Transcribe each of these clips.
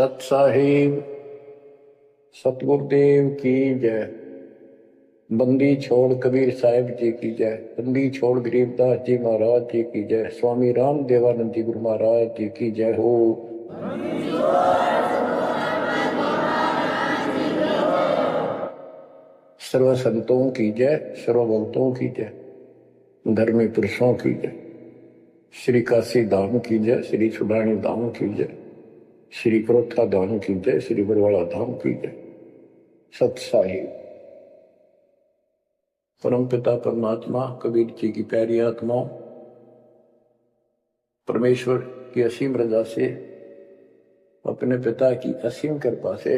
सत साहिब सतगुरुदेव की जय। बंदी छोड़ कबीर साहिब जी की जय। बंदी छोड़ गरीबदास जी महाराज जी की जय। स्वामी राम देवानंद जी गुरु महाराज जी की जय हो। सर्व संतों की जय, सर्व भक्तों की जय, धर्मी पुरुषों की जय। श्री काशी धाम की जय, श्री सुडानी धाम की जय, श्री क्रोथा धाम की जय, श्री बरवाड़ा धाम की जय। सत साहिब परम पिता परमात्मा कबीर जी की प्यारी आत्माओं, परमेश्वर की असीम रजा से, अपने पिता की असीम कृपा से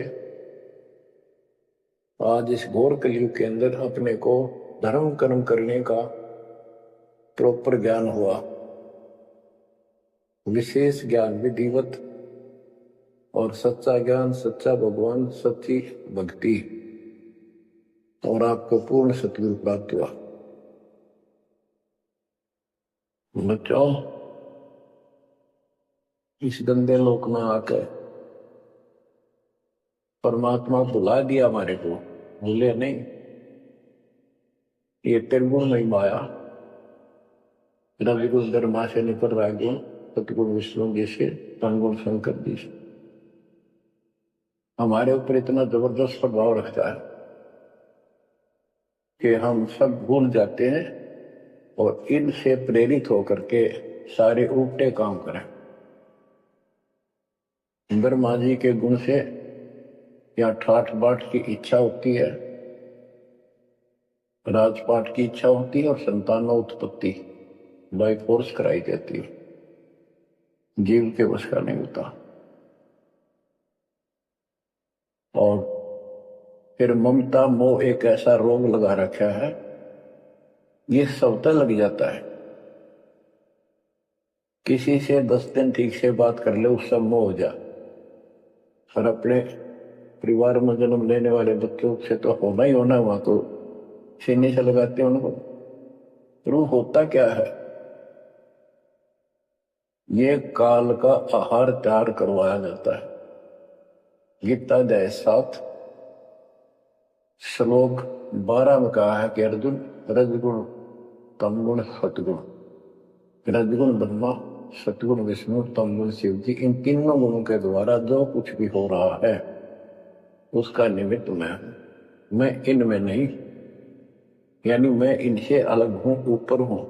आज इस घोर कलयुग के अंदर अपने को धर्म कर्म करने का प्रॉपर ज्ञान हुआ, विशेष ज्ञान विधिवत और सच्चा ज्ञान, सच्चा भगवान, सच्ची भक्ति और आपको पूर्ण सतगुरु प्राप्त हुआ। बच्चों, इस गंदे लोक में आकर परमात्मा बुला दिया हमारे को, भूले नहीं। ये त्रिगुण में माया, रविगुण धर्मा से निकल रहा गुण, सतगुण विष्णु जी से, तनगुण शंकर जी से हमारे ऊपर इतना जबरदस्त प्रभाव रखता है कि हम सब भूल जाते हैं और इनसे प्रेरित होकर के सारे उल्टे काम करें। ब्रह्मा जी के गुण से या ठाठ बाट की इच्छा होती है, राजपाट की इच्छा होती है और संतानों उत्पत्ति बाई फोर्स कराई जाती है। जीव के वश का नहीं होता। और फिर ममता मोह एक ऐसा रोग लगा रखा है, ये सबता लग जाता है। किसी से 10 दिन ठीक से बात कर ले, उससे मोह हो जा। और अपने परिवार में जन्म लेने वाले बच्चों से तो होना ही होना, वहां तो सीने से लगाते हैं उनको। रूह होता क्या है? ये काल का आहार तैयार करवाया जाता है। गीता अध्याय 7 श्लोक 12 में कहा है कि अर्जुन, रजगुण तमगुण सतगुण, रजगुण ब्रह्मा, सतगुण विष्णु, तमगुण शिव जी, इन तीनों गुणों के द्वारा जो कुछ भी हो रहा है उसका निमित्त मैं हूं। मैं इनमें नहीं, यानी मैं इनसे अलग हूं, ऊपर हूं।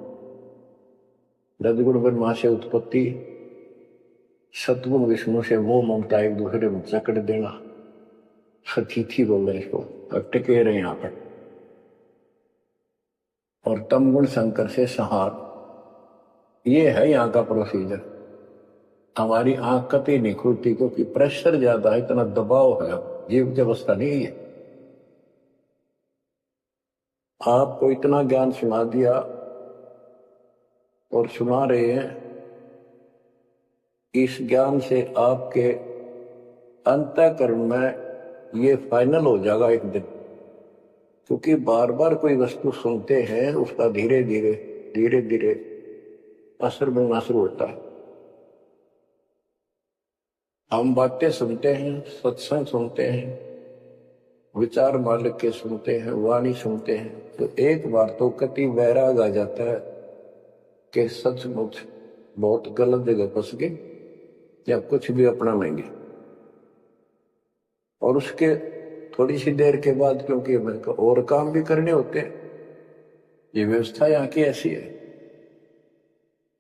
रजगुण ब्रह्मा से उत्पत्ति, सतगुण विष्णु से वो ममता एक दूसरे में जकड़ देना, सतीथी बोल रहे इसको, अटके रहे यहां पर। और तमगुण शंकर से संहार, ये है यहाँ का प्रोसीजर। हमारी आंख कभी नहीं खुलती क्योंकि प्रेशर ज्यादा है, इतना दबाव है, जीव की अवस्था नहीं है। आपको इतना ज्ञान सुना दिया और सुना रहे हैं, इस ज्ञान से आपके अंतःकरण में ये फाइनल हो जाएगा एक दिन। क्योंकि बार बार कोई वस्तु सुनते हैं, उसका धीरे धीरे धीरे धीरे असर बनना शुरू होता है। हम बातें सुनते हैं, सत्संग सुनते हैं, विचार मालिक के सुनते हैं, वाणी सुनते हैं, तो एक बार तो कति वैराग आ जाता है कि सचमुच बहुत गलत जगह फंस गए या कुछ भी अपना लेंगे। और उसके थोड़ी सी देर के बाद, क्योंकि और काम भी करने होते हैं, ये व्यवस्था यहाँ की ऐसी है,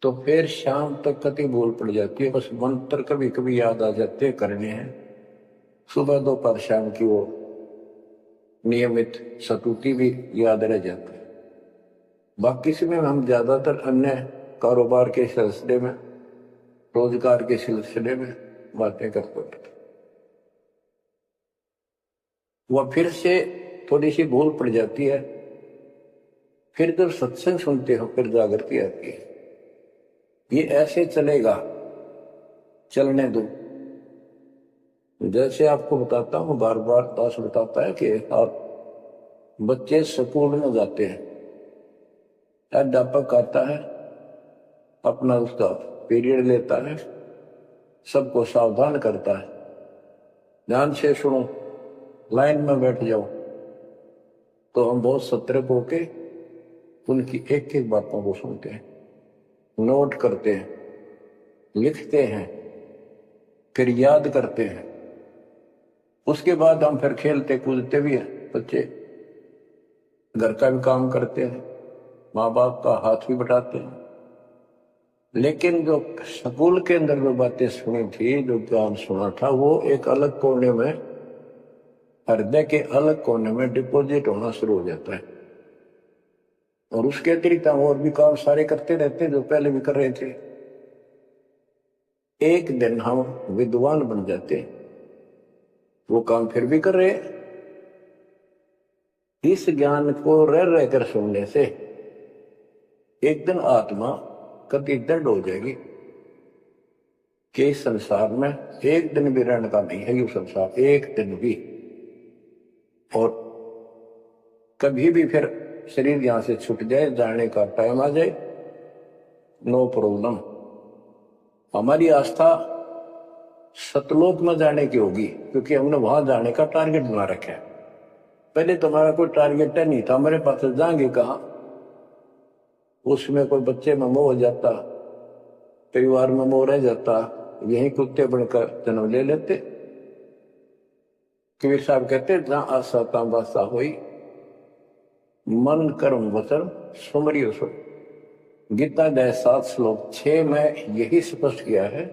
तो फिर शाम तक कति भूल पड़ जाती है। बस मंत्र कभी कभी याद आ जाते हैं, करने हैं। सुबह दोपहर शाम की वो नियमित स्तुति भी याद रह जाती है। बाकी समय हम ज्यादातर अन्य कारोबार के सिलसिले में, रोजगार के सिलसिले में बातें करते हैं। वह फिर से थोड़ी सी भूल पड़ जाती है। फिर जब सत्संग सुनते हो फिर जागृति आती है। ये ऐसे चलेगा, चलने दो। जैसे आपको बताता हूं, बार बार दास बताता है कि आप बच्चे स्कूल में जाते हैं, अध्यापक आता है, अपना उसका पीरियड लेता है, सबको सावधान करता है, ध्यान से सुनो, लाइन में बैठ जाओ। तो हम बहुत सतर्क होके उनकी एक एक बातों को सुनते हैं, नोट करते हैं, लिखते हैं, फिर याद करते हैं। उसके बाद हम फिर खेलते कूदते भी हैं। बच्चे घर का भी काम करते हैं, माँ बाप का हाथ भी बटाते हैं। लेकिन जो स्कूल के अंदर जो बातें सुनी थी, जो ज्ञान सुना था, वो एक अलग कोने में, हृदय के अलग कोने में डिपॉजिट होना शुरू हो जाता है। और उसके अतिरिक्त हम और भी काम सारे करते रहते हैं जो पहले भी कर रहे थे। एक दिन हम विद्वान बन जाते हैं, वो काम फिर भी कर रहे हैं। इस ज्ञान को रह रहकर सुनने से एक दिन आत्मा कति दृढ़ हो जाएगी कि इस संसार में एक दिन भी रहने का नहीं है, ये संसार एक दिन भी। और कभी भी फिर शरीर यहां से छूट जाए, जाने का टाइम आ जाए, नो प्रॉब्लम। हमारी आस्था सतलोक में जाने की होगी, क्योंकि हमने वहां जाने का टारगेट बना रखा है। पहले तो हमारा कोई टारगेट नहीं था, हमारे पास जाएंगे कहाँ। उसमें कोई बच्चे में मोह हो जाता, परिवार में मोह रह जाता, यही कुत्ते बनकर जन्म ले लेते। कबीर साहब कहते जहां आशा ता बासा हुई, मन कर्म वचन सुमरियो सो। गीता अध्याय 7 श्लोक 6 में यही स्पष्ट किया है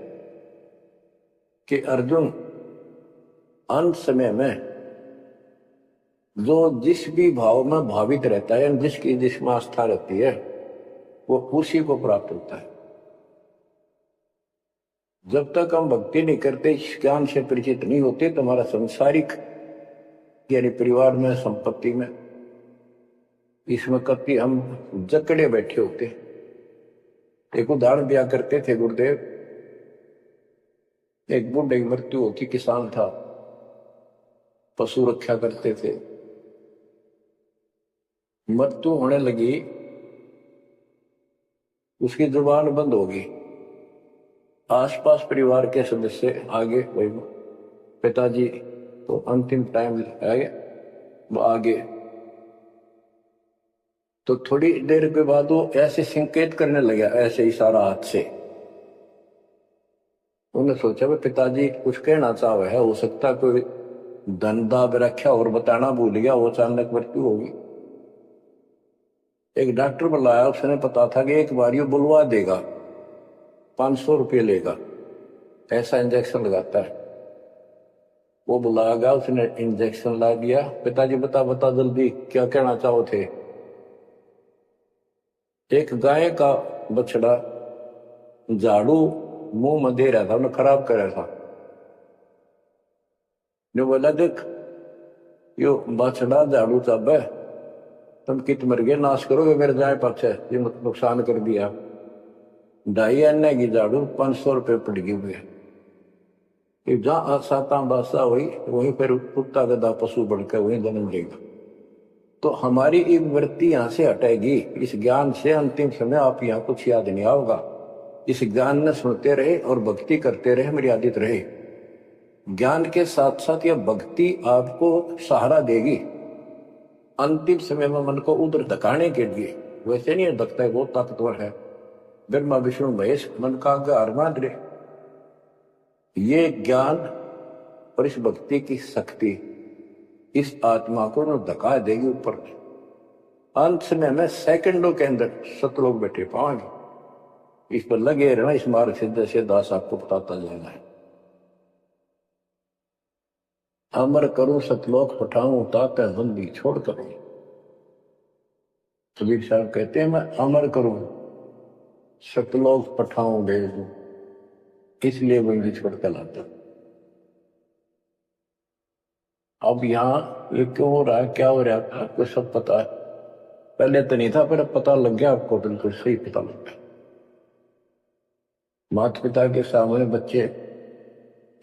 कि अर्जुन अंत समय में जो जिस भी भाव में भावित रहता है, जिसकी जिसमें आस्था रहती है, वो उसी को प्राप्त होता है। जब तक हम भक्ति नहीं करते, इस ज्ञान से परिचित नहीं होते, तो हमारा संसारिक यानी परिवार में, संपत्ति में, इसमें कभी हम जकड़े बैठे होते। एक उदाहरण दिया करते थे गुरुदेव। एक बूढ़े की मृत्यु होती, किसान था, पशु रक्षा करते थे। मृत्यु होने लगी, उसकी जुबान बंद हो गई। आसपास परिवार के सदस्य आगे, वही पिताजी तो अंतिम टाइम आए, वो आगे। तो थोड़ी देर के बाद वो ऐसे संकेत करने लगा, ऐसे इशारा हाथ से। उन्होंने सोचा भाई पिताजी कुछ कहना चाह है, हो सकता कोई धन दाब रखा और बताना भूल गया, वो अचानक मृत्यु होगी। एक डॉक्टर बुलाया, उसने पता था कि एक बार ये बुलवा देगा, 500 रुपये लेगा, ऐसा इंजेक्शन लगाता है। वो बुलाया गया, उसने इंजेक्शन ला दिया। पिताजी बता बता जल्दी क्या कहना चाहो थे। एक गाय का बछड़ा झाड़ू मुंह में दे रहा था, उन्हें खराब कर रहा था। जो बोला देख यो बछड़ा झाड़ू चाबे, तुम कित मर गए, नाश करोगे मेरे जाए पक्ष है, ये नुकसान कर दिया। 2.5 आने की झाड़ू 500 रुपये पड़ गई हुए। जहां आसाता बासा हुई, वहीं फिर कुत्ता गधा पशु बढ़कर वहीं जन्म लेगा। तो हमारी एक वृत्ति यहां से हटेगी इस ज्ञान से। अंतिम समय आप यहाँ कुछ याद नहीं आओगा। इस ज्ञान ने सुनते रहे और भक्ति करते रहे, मर्यादित रहे। ज्ञान के साथ साथ यह भक्ति आपको सहारा देगी अंतिम समय में मन को उधर धकाने के लिए। वैसे नहीं धकता है, बहुत ताकतवर है। ब्रह्मा विष्णु महेश मन का आधार मान रहे। ये ज्ञान और इस भक्ति की शक्ति इस आत्मा को न धका देगी ऊपर। अंत समय में सेकंडों के अंदर सतलोक बैठे पाएंगे। इस पर लगे रहना, इस मार्ग से जैसे दास आपको बताता जाना है। अमर करूं सतलोक पठाऊं, ताते बंदी छोड़ करूं। कबीर साहब कहते हैं मैं अमर करूं सतलोक पठाऊं भेज दूं, इसलिए बंदी छोड़ कर लाता। अब यहाँ ये क्यों हो रहा है, क्या हो रहा है, आपको सब पता है। पहले तो नहीं था, पर अब पता लग गया आपको, बिल्कुल सही पता लग गया। माता पिता के सामने बच्चे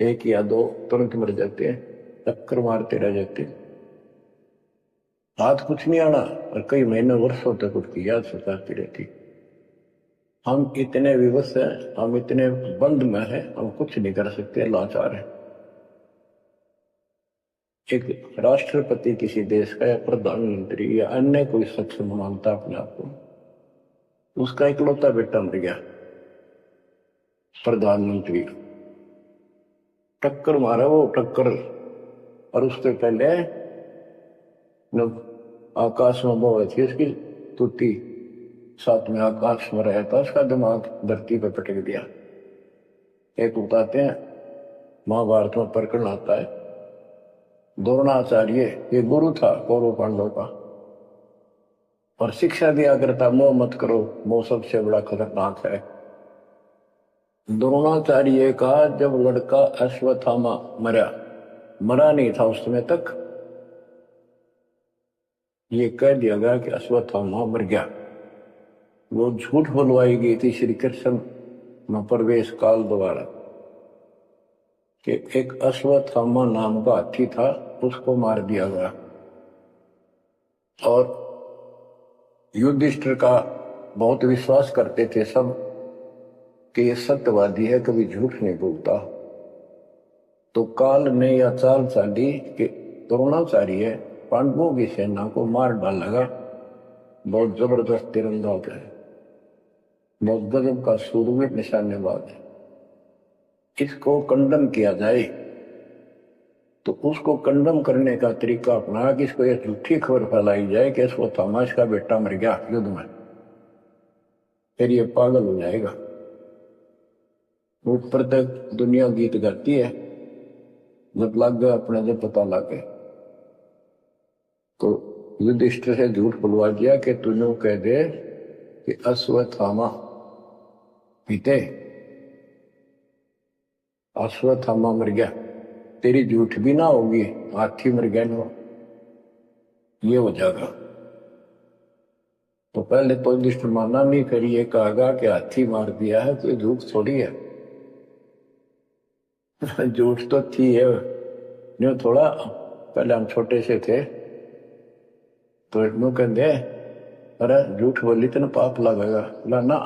एक या दो तुरंत मर जाते हैं, टक्कर मारते रह जाते हैं, हाथ कुछ नहीं आना, और कई महीने वर्षों तक उसकी याद सताती रहती। हम इतने विवश हैं, हम इतने बंद में हैं, हम कुछ नहीं कर सकते, लाचार हैं। एक राष्ट्रपति किसी देश का या प्रधानमंत्री या अन्य कोई शख्स मानता अपने आप को, उसका इकलौता बेटा मर गया, प्रधानमंत्री टक्कर मारा वो टक्कर, और उसके पहले आकाश में वो थी उसकी टूटी, साथ में आकाश में रहा था, उसका दिमाग धरती पर पटक दिया। एक बताते हैं महाभारत में प्रकरण आता है, द्रोणाचार्य ये गुरु था कौरव पांडव का, और शिक्षा दिया करता मोह मत करो, मोह सबसे बड़ा खतरनाक है। द्रोणाचार्य का जब लड़का अश्वत्थामा मरा नहीं था उस समय तक, ये कह दिया गया कि अश्वत्थामा मर गया। वो झूठ बुलवाई गई थी श्री कृष्ण में प्रवेश काल द्वारा कि एक अश्वत्थामा नाम का हाथी था, उसको मार दिया गया। और युधिष्ठिर का बहुत विश्वास करते थे सब कि ये सत्यवादी है, कभी झूठ नहीं बोलता। तो काल ने यह चाल चाली कि द्रोणाचार्य पांडवों की सेना को मार डालेगा। बहुत जबरदस्त तीरंदाज है, बहुत गजब का सूरवीर निशानेबाज है, इसको कंडम किया जाए। तो उसको कंडम करने का तरीका अपना कि इसको एक झूठी खबर फैलाई जाए कि अश्वत्थामा का बेटा मर गया युद्ध में, फिर ये पागल हो जाएगा। ऊपर तक दुनिया गीत गाती है, जब लग गया अपने जब पता लग गए तो युधिष्ठिर से झूठ बुलवा दिया कि तूने कह दे कि अश्वत्थामा पीते, अश्वत्थामा मर गया, तेरी झूठ भी ना होगी, हाथी मर गया ना, ये हो जाएगा। तो पहले तो युधिष्ठिर माना नहीं, फिर ये कहा कि हाथी मार दिया है तो झूठ थोड़ी है। झूठ तो थी है, जो थोड़ा पहले हम छोटे से थे तो इतनों कहते अरे झूठ बोली तो ना पाप लगेगा, ना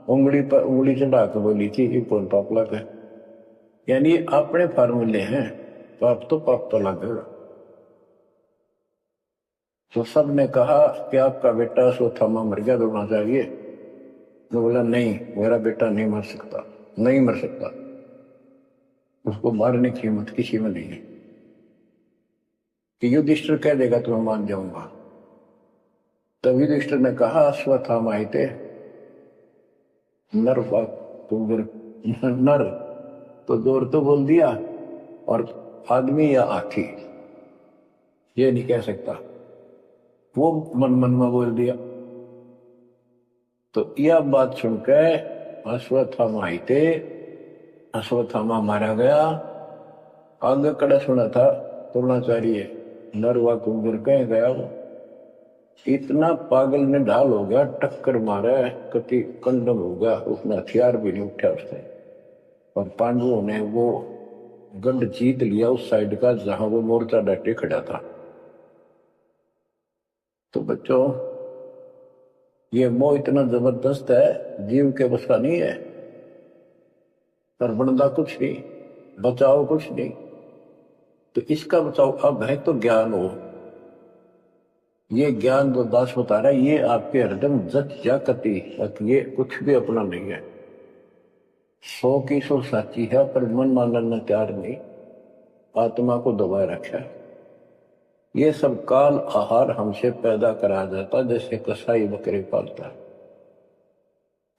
उंगली पर उंगली चढ़ा के बोली थी, ये कौन पाप लगे। यानी अपने फार्मूले हैं, पाप तो लगेगा। तो सब ने कहा कि आपका बेटा अश्वत्थामा मर गया, द्रोणाचार्य। तो बोला नहीं, मेरा बेटा नहीं मर सकता, नहीं मर सकता, उसको मारने की हिम्मत किसी में नहीं है। कि युधिष्ठिर कह देगा तो मैं मान जाऊंगा। तब युधिष्ठिर ने कहा अश्वत्थामा थे नर, नर तो जोर तो बोल दिया, और आदमी या हाथी ये नहीं कह सकता, वो मन मन में बोल दिया। तो यह बात सुनकर अश्वत्थामा थे, अश्वत्थामा मारा गया। आगे कड़ा सुना था द्रोणाचार्य नरवा कुंभर कह गया, इतना पागल ने ढाल हो गया, टक्कर मारा, कति कंडम हो गया, उसने हथियार भी नहीं उठा उसने। और पांडवों ने वो गढ़ जीत लिया उस साइड का जहां वो मोर्चा डटे खड़ा था। तो बच्चों ये मोह इतना जबरदस्त है, जीव के बस का नहीं है, बनदा कुछ नहीं, बचाओ कुछ नहीं। तो इसका बचाओ अब है तो ज्ञान हो, ये ज्ञान जो दास बता रहा है ये आपके हृदय जच जा कति, ये कुछ भी अपना नहीं है, 100 की 100 साची है, पर मन मानना तैयार नहीं, आत्मा को दबाए रखा है। ये सब काल आहार हमसे पैदा कराया जाता, जैसे कसाई बकरे पालता है।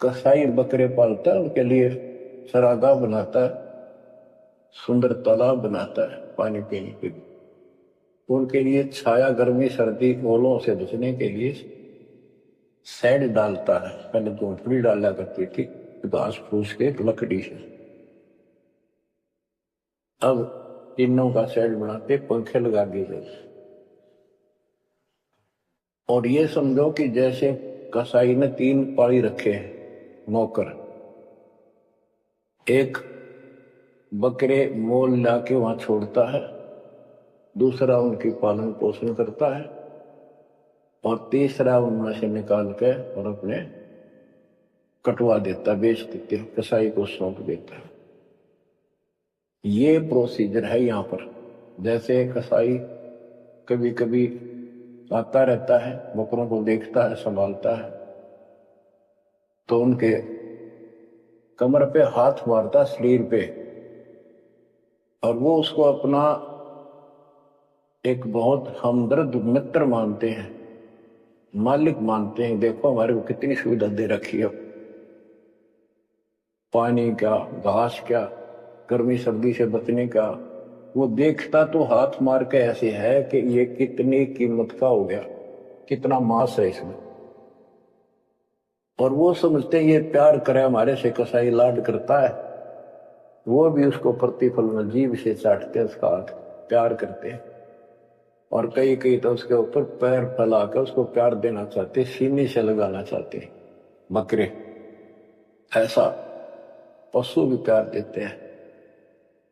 कसाई बकरे पालता है, उनके लिए सरागा बनाता है, सुंदर तालाब बनाता है पानी पीने के लिए, उनके लिए छाया गर्मी सर्दी ओलों से बचने के लिए शेड डालता है। पहले झोंपड़ी डाला करती थी घास फूस के लकड़ी से, अब टीनों का शेड बनाते, पंखे लगा दिए जाते। और ये समझो कि जैसे कसाई ने 3 पाली रखे हैं नौकर, एक बकरे मोल लाके वहां छोड़ता है, दूसरा उनकी पालन पोषण करता है, और तीसरा उनमें से निकाल के और अपने कटवा देता, बेच देते, कसाई को सौंप देता है। ये प्रोसीजर है यहाँ पर। जैसे कसाई कभी कभी आता रहता है, बकरों को देखता है, संभालता है, तो उनके कमर पे हाथ मारता, शरीर पे, और वो उसको अपना एक बहुत हमदर्द मित्र मानते हैं, मालिक मानते हैं। देखो हमारे को कितनी सुविधा दे रखी है, पानी का, घास क्या, गर्मी सर्दी से बचने का। वो देखता तो हाथ मार के ऐसे है कि ये कितनी कीमत का हो गया, कितना मांस है इसमें। और वो समझते हैं ये प्यार करे हमारे से, कसाई लाड करता है, वो भी उसको प्रतिफल में जीभ से चाटते हैं, उसका हाथ प्यार करते हैं। और कई कई तो उसके ऊपर पैर फैलाकर उसको प्यार देना चाहते, सीने से लगाना चाहते। बकरे ऐसा पशु भी प्यार देते हैं,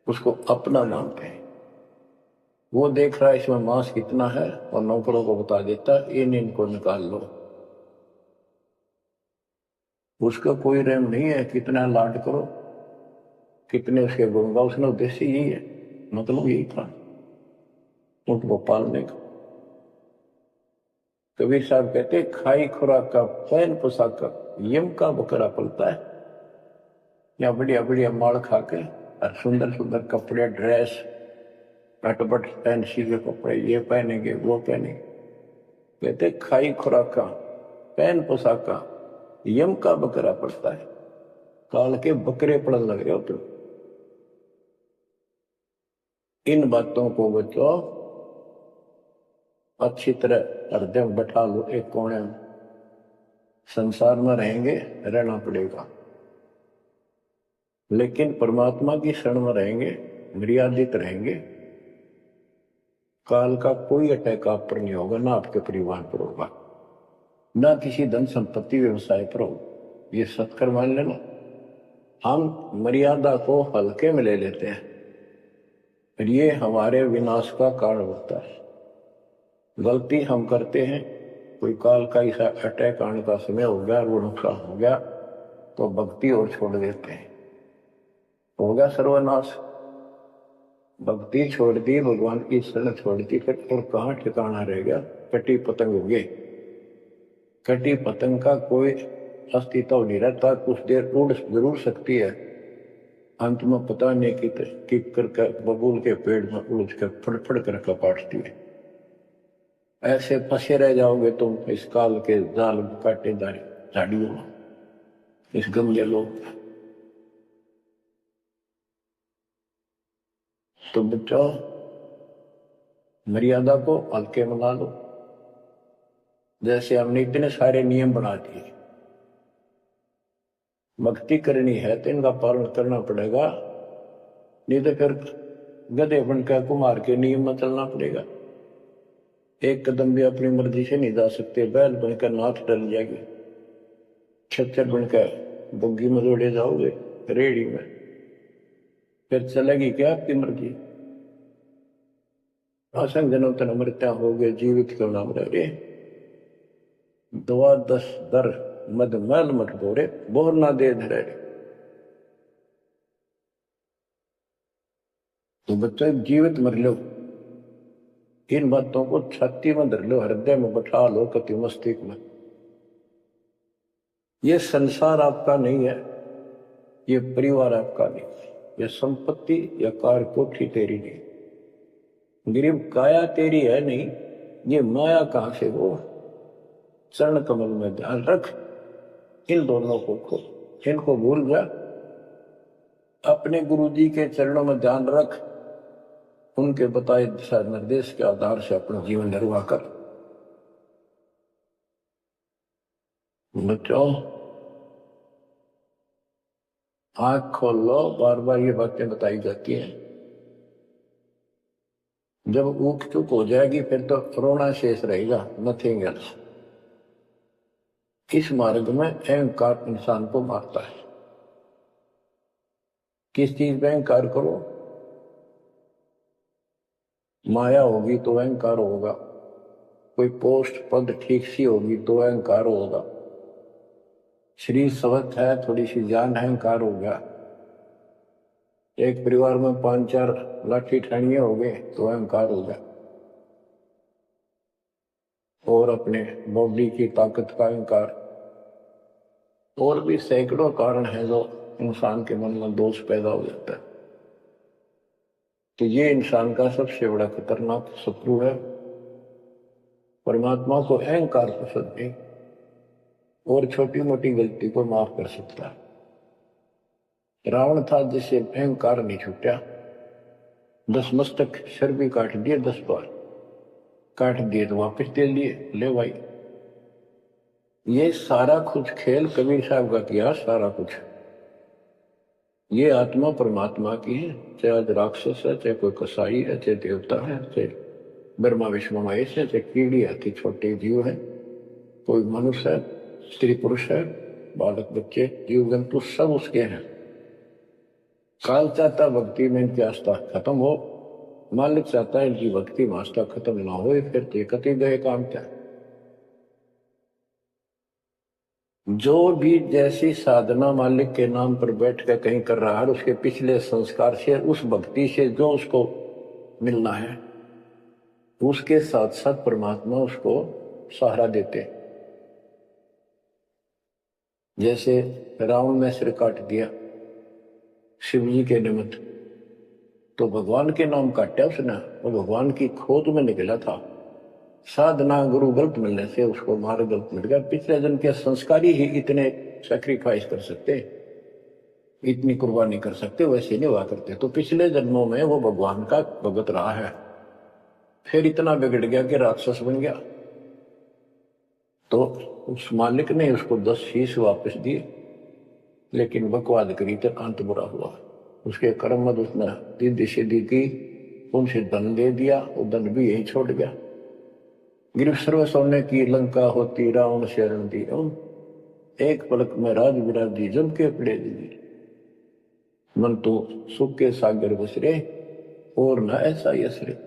उसको अपना मानते हैं। वो देख रहा है इसमें मांस कितना है, और नौकरों को बता देता है इनको निकाल लो। उसका कोई रहम नहीं है, कितना लाड करो, कितने उसके गुणगा। उसने उद्देश्य यही है, मतलब यही था उनको पालने का। कबीर साहब कहते खाई खुराक का, पहन पोशाक का, यम का बकरा पलता है। या बढ़िया बढ़िया माल खा के और सुंदर सुंदर कपड़े, ड्रेस, कटपट फैंसी के कपड़े, ये पहनेंगे वो पहनेंगे। कहते खाई खुराक का, पहन पोशाक का, यम का बकरा पड़ता है। काल के बकरे पड़न लग रहे हो तुम। इन बातों को बच्चों अच्छी तरह हृदय में बैठा लो, एक कोने में। संसार में रहेंगे, रहना पड़ेगा, लेकिन परमात्मा की शरण में रहेंगे, मर्यादित रहेंगे। काल का कोई अटैक आप पर नहीं होगा, ना आपके परिवार पर होगा, ना किसी धन संपत्ति व्यवसाय पर हो। ये सत्कर मान लेना। हम मर्यादा को हल्के में ले लेते हैं, और ये हमारे विनाश का कारण होता है। गलती हम करते हैं, कोई काल का ऐसा अटैक आने का समय हो गया, वो नुकसान हो गया, तो भक्ति और छोड़ देते हैं, हो गया सर्वनाश। भक्ति छोड़ दी, भगवान की शरण छोड़ दी, फिर और कहाँ ठिकाना रह गया। कटी पतंग हो गए। कटी पतंग का कोई अस्तित्व नहीं रहता, कुछ देर उड़ जरूर सकती है, अंत में पता नहीं कि करके बबूल के पेड़ में उलझ कर फड़फड़ कर कपाटती है। ऐसे फंसे रह जाओगे तुम इस काल के जाल कांटेदार झाड़ियों में, इस गंदे लोग। तो बच्चों मर्यादा को हल्के में ला लो। जैसे हमने इतने सारे नियम बना दिए, भक्ति करनी है तो इनका पालन करना पड़ेगा, नहीं तो फिर गधे बनकर कुमार के नियम में चलना पड़ेगा। एक कदम भी अपनी मर्जी से नहीं जा सकते, बैल बनकर नाथ डल जाएगी, छच्चर बनकर बुग्गी में जोड़े जाओगे रेड़ी में, फिर चलेगी क्या आपकी मर्जी। असंग जन्म तन मृत्या हो गए, जीवित क्यों नाम रहे। दवा दस दर मद मैल मठ बोरे, बोर ना दे धरे। तो बच्चों जीवित मर लो, इन बातों को छाती में धर लो, हृदय में बैठा लो, कति मस्तिष्क में। ये संसार आपका नहीं है, ये परिवार आपका नहीं, ये संपत्ति या कार कोठी तेरी नहीं, गरीब काया तेरी है नहीं, ये माया कहां से हो। चरण कमल में ध्यान रख, इन दोनों को खो, इनको भूल जा। अपने गुरु जी के चरणों में ध्यान रख, उनके बताए दिशा निर्देश के आधार से अपना जीवन निर्वाह कर। बच्चों आंख खोल लो, बार बार ये बातें बताई जाती हैं। जब ऊख चुप हो जाएगी फिर तो रोना शेष रहेगा, नथिंग एल्स। इस मार्ग में अहंकार इंसान को मारता है। किस चीज में अहंकार करो, माया होगी तो अहंकार होगा, कोई पोस्ट पद ठीक सी होगी तो अहंकार होगा, शरीर स्वस्थ है, थोड़ी सी जान, अहंकार हो गया। एक परिवार में 5-4 लाठी ठानिए हो गए तो अहंकार हो गया, और अपने बॉडी की ताकत का अहंकार, और भी सैकड़ों कारण है जो इंसान के मन में दोष पैदा हो जाता है। तो ये इंसान का सबसे बड़ा खतरनाक शत्रु है। परमात्मा को अहंकार पसंद नहीं, और छोटी मोटी गलती को माफ कर सकता है। रावण था जिसे अहंकार नहीं छूटा, 10 मस्तक सर भी काट दिए, 10 बार काट दिए तो वापस दे लिए, ले भाई। ये सारा कुछ खेल कबीर साहब का किया, सारा कुछ। ये आत्मा परमात्मा की है, चाहे आज राक्षस है, चाहे कोई कसाई है, चाहे देवता है, चाहे ब्रह्मा विष्णु महेश है, चाहे कीड़ी आती छोटे जीव है, कोई मनुष्य है, स्त्री पुरुष है, बालक बच्चे जीव जंतु सब उसके हैं। काल चाहता भक्ति में इनकी आस्था खत्म हो, मालिक चाहता है इनकी भक्ति में आस्था खत्म ना हो, फिर कति गए काम क्या। जो भी जैसी साधना मालिक के नाम पर बैठ कर कहीं कर रहा है, उसके पिछले संस्कार से, उस भक्ति से जो उसको मिलना है, उसके साथ साथ परमात्मा उसको सहारा देते। जैसे रावण ने सिर काट दिया शिव जी के निमित्त, तो भगवान के नाम काटा उसने, वो भगवान की खोज में निकला था। साधना गुरु गलत मिलने से उसको मार्ग गलत मिल गया। पिछले जन्म के संस्कारी ही इतने सैक्रिफाइस कर सकते, इतनी कुर्बानी कर सकते, वैसे नहीं हुआ करते। तो पिछले जन्मों में वो भगवान का भगत रहा है, फिर इतना बिगड़ गया कि राक्षस बन गया। तो उस मालिक ने उसको 10 शीश वापस दिए, लेकिन बकवाद करी तो अंत बुरा हुआ। उसके कर्म मत उसने दीदी सीधी की, उनसे धन दे दिया, वो धन भी यही छोड़ गया। गिरफ्त सर्व सोने की लंका होती, रावण शरण दी, एक पलक में राज विराजी जम के पड़े दी। मन तो सुख के सागर बसरे, और न ऐसा यसरे।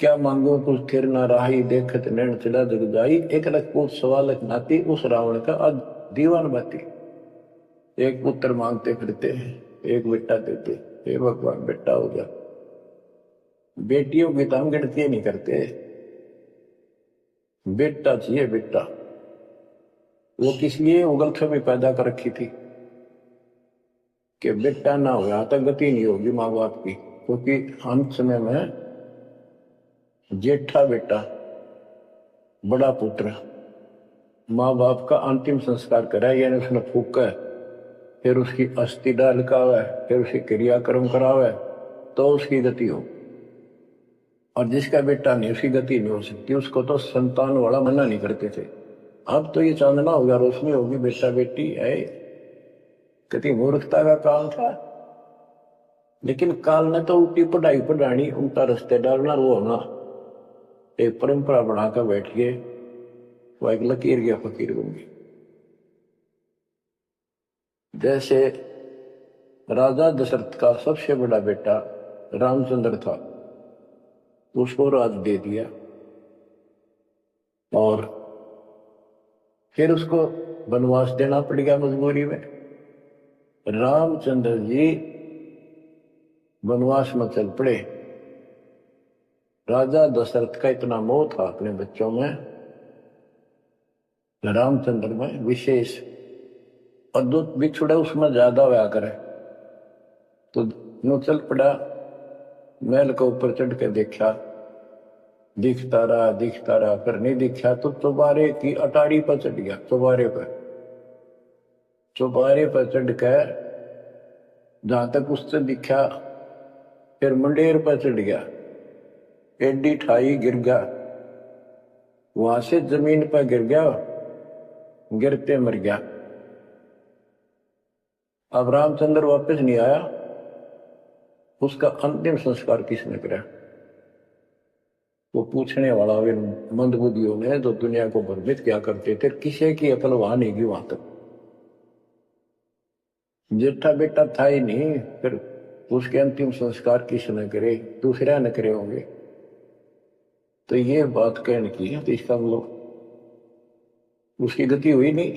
क्या मांगो कुछ थिर ना राही, देखत नैन चला जग जाई। एक लख पूछ सवालक नाती, उस रावण का आज दीवान बाती। एक पुत्र मांगते फिरते, एक बेटा देते, हे भगवान बेटा हो गया। बेटियों की तो हम गिनती नहीं करते, बेटा चाहिए बेटा। वो किस लिए गलतफहमी पैदा कर रखी थी कि बेटा ना हो तो गति नहीं होगी माँ बाप की, क्योंकि हम समय में जेठा बेटा, बड़ा पुत्र माँ बाप का अंतिम संस्कार कराए, यानी उसने फूका है, फिर उसकी अस्थि डाल करावे, फिर उसकी क्रियाक्रम करावे, तो उसकी गति हो। और जिसका बेटा नहीं, उसकी गति नहीं हो सकती। उसको तो संतान वाला मना नहीं करते थे। अब तो ये चांदना होगा, रोशनी होगी, बेटा बेटी है, कितनी मूर्खता का काल था। लेकिन काल ने तो उल्टी पढ़ाई पढ़ानी, उल्टा रास्ते डालना, वो होना, एक परंपरा बनाकर बैठ गए, वो एक लकीर या फकीर होंगे। जैसे राजा दशरथ का सबसे बड़ा बेटा रामचंद्र था, उसको राज दे दिया, और फिर उसको वनवास देना पड़ गया मजबूरी में। रामचंद्र जी वनवास में चल पड़े। राजा दशरथ का इतना मोह था अपने बच्चों में, रामचंद्र में विशेष अद्भुत बिछुड़ा उसमें ज्यादा हुआ करे। तो नो चल पड़ा, महल के ऊपर चढ़ के देखा, दिखता रहा, फिर नहीं दिखा तो चौबारे की अटारी पर चढ़ गया। चौबारे पर चढ़ कर जहां तक उससे दिखा, फिर मंडेर पर चढ़ गया, एडी ठाई गिर गया, वहां से जमीन पर गिर गया, गिरते मर गया। अब रामचंद्र वापस नहीं आया, उसका अंतिम संस्कार किसने करा? वो पूछने वाला मंदबुद्धियों ने जो दुनिया को भ्रमित क्या करते थे, किसी की अकल वहां नहीं गई वहां तक। जेठा बेटा था ही नहीं, फिर उसके अंतिम संस्कार किसने करे? दूसरा न करे होंगे। तो ये बात कहने की है, तो इसका मतलब उसकी गति हुई नहीं।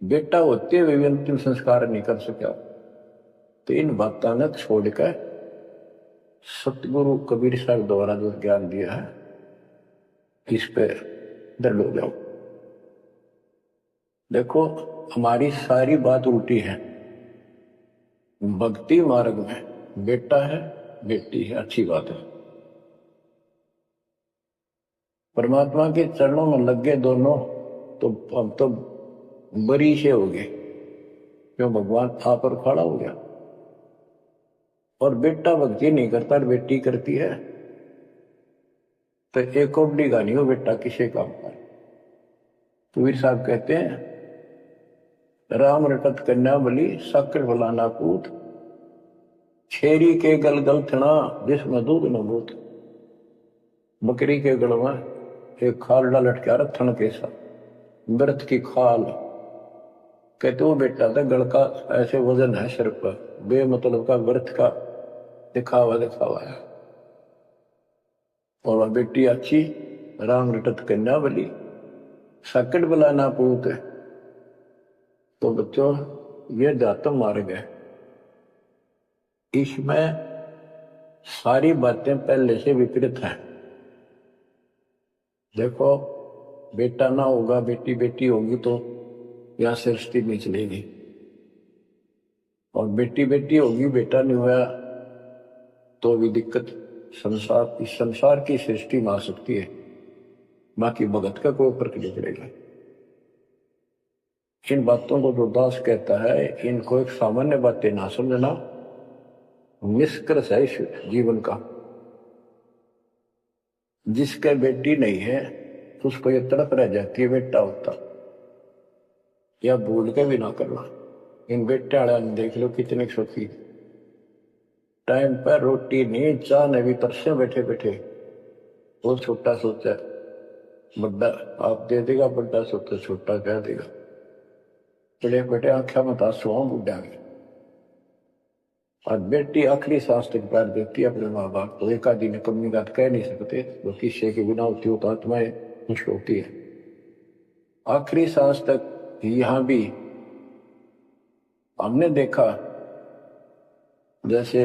बेटा होते हुए भी अंतिम संस्कार नहीं कर सका, तो इन बातों ने छोड़कर सतगुरु कबीर साहब द्वारा जो ज्ञान दिया है इस पे दृढ़ हो जाओ। देखो हमारी सारी बात उल्टी है। भक्ति मार्ग में बेटा है बेटी है, अच्छी बात है। परमात्मा के चरणों में लग गए दोनों तो अब तो बरी से हो गए, क्यों भगवान आप पर खड़ा हो गया। और बेटा भक्ति नहीं करता, बेटी करती है तो एक कोबड़ी का नहीं हो बेटा किसे काम का। कबीर साहब कहते हैं राम रटत कन्या बली साकर फलाना पूत, छेरी के गल गल थना जिसमें दूध न बूत। बकरी के गल में एक खाल लटका रथन के साथ व्रत की खाल, कहते वो बेटा था गल का ऐसे वजन है सिर पर, बेमतलब का व्रत का दिखावा है। और वह बेटी अच्छी राम रटत कन्या बली साकट बलाना पूत है। तो बच्चों ये जातम मार्ग है, इसमें सारी बातें पहले से विपरीत हैं। देखो बेटा ना होगा बेटी बेटी होगी तो यहां सृष्टि नहीं चलेगी, और बेटी बेटी होगी बेटा नहीं हुआ तो भी दिक्कत संसार की सृष्टि में आ सकती है। बाकी भगत का कोई फर्क नहीं पड़ेगा। इन बातों को जो दास कहता है इनको एक सामान्य बातें ना समझना निष्कर्ष है इस जीवन का। जिसके बेटी नहीं है उसको ये तड़प रह जाती है बेटा होता, या भूल के भी ना करना। इन बेटे वाले देख लो कितने सुखी, टाइम पर रोटी नहीं चाह ने भी तरसे बैठे बैठे। वो छोटा सोचा बड़ा आप दे देगा, बड़ा सोचा छोटा कह देगा। बड़े बेटे आख्या मत आंसू बुढ़ा में, और बेटी आखिरी सांस तक प्यार देती है अपने माँ बाप को। एक आदि ने कमी बात कह नहीं सकते, वो किस्से के बिना होती हो तो आत्माएं खुश होती है। आखिरी सांस तक यहां भी हमने देखा जैसे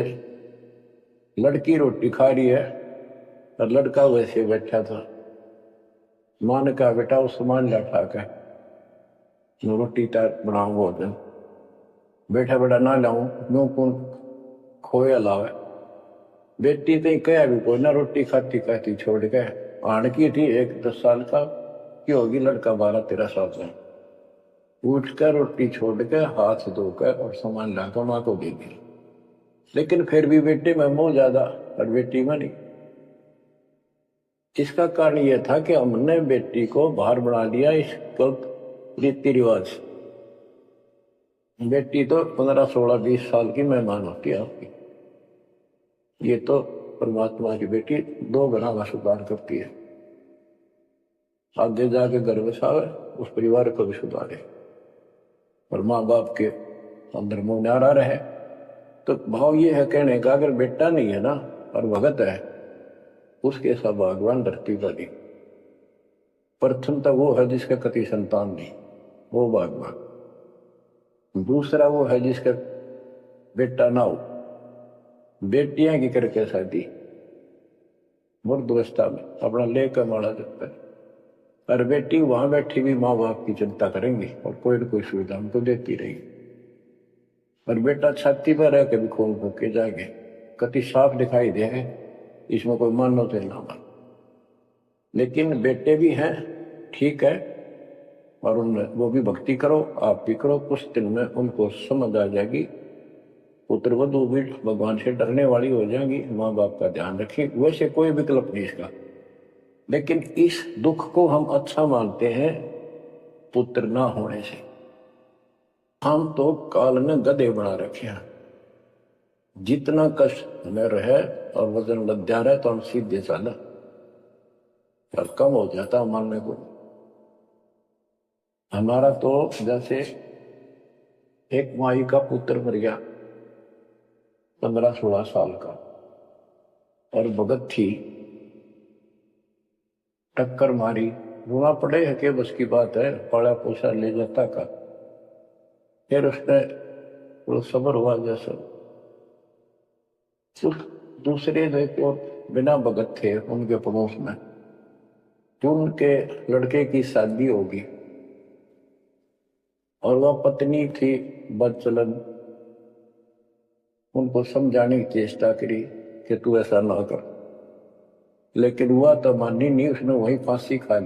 लड़की रोटी खा रही है और लड़का वैसे बैठा था। मां ने कहा बेटा वो सामान ला कर रोटी तैयार बनाऊ भोजन। बैठा बेटा ना लाऊं नो कौन खोया लावे। बेटी तो कह भी कोई ना, रोटी खाती खाती छोड़ के आण की थी 10 साल का की होगी, लड़का 12-13 साल का। उठ कर रोटी छोड़ के हाथ धोकर और सामान लाकर माँ को दे दी। लेकिन फिर भी बेटे में मोह ज्यादा और बेटी में नहीं। इसका कारण यह था कि हमने बेटी को बाहर बना लिया इस रीति रिवाज। बेटी तो 15, 16, 20 साल की मेहमान होती है आपकी। ये तो परमात्मा की बेटी 2 गुना का सुधार करती है। आगे जाके घर बसावे उस परिवार को भी सुधारे और माँ बाप के अंदर मोह न्यारा रहे। तो भाव ये है कहने का अगर बेटा नहीं है ना और भगत है उसके सब भगवान धरती पर नहीं। प्रथम तो वो है जिसका कति संतान नहीं, वो भगवान। दूसरा वो है जिसका बेटा ना हो, बेटियां की करके शादी मुर्दवस्था में अपना लेकर माड़ा जाता है। पर बेटी वहां बैठी भी माँ बाप की चिंता करेंगी और कोई न कोई सुविधा उनको देती रहेगी। पर बेटा छाती पर रह के भी खून फूक के जाएंगे, कति साफ दिखाई दे, इसमें कोई मानो तो ना मान। लेकिन बेटे भी हैं ठीक है, और उनमें वो भी भक्ति करो आप भी करो, कुछ दिन में उनको समझ आ जाएगी। पुत्र वधू भी भगवान से डरने वाली हो जाएंगी, माँ बाप का ध्यान रखें। वैसे कोई विकल्प नहीं इसका, लेकिन इस दुख को हम अच्छा मानते हैं पुत्र ना होने से। हम तो काल ने गधे बना रखे हैं। जितना कष्ट में रहे और वजन लग जा रहा है तो हम सीधे चला, पर कम हो जाता मानने को। हमारा तो जैसे एक माई का पुत्र मर गया 15-16 साल का, और भगत थी, टक्कर मारी, रोना पड़े है कि बस की बात है, पाला पोसा ले जाता का। फिर उसने वो सबर हुआ जैसा कुछ दूसरे देखो बिना भगत थे उनके पड़ोस में, तो उनके लड़के की शादी होगी और वह पत्नी थी बदचलन, उनको समझाने की चेष्टा करी कि तू ऐसा ना कर, लेकिन हुआ तो मानी नहीं, उसने वही फांसी खा ली।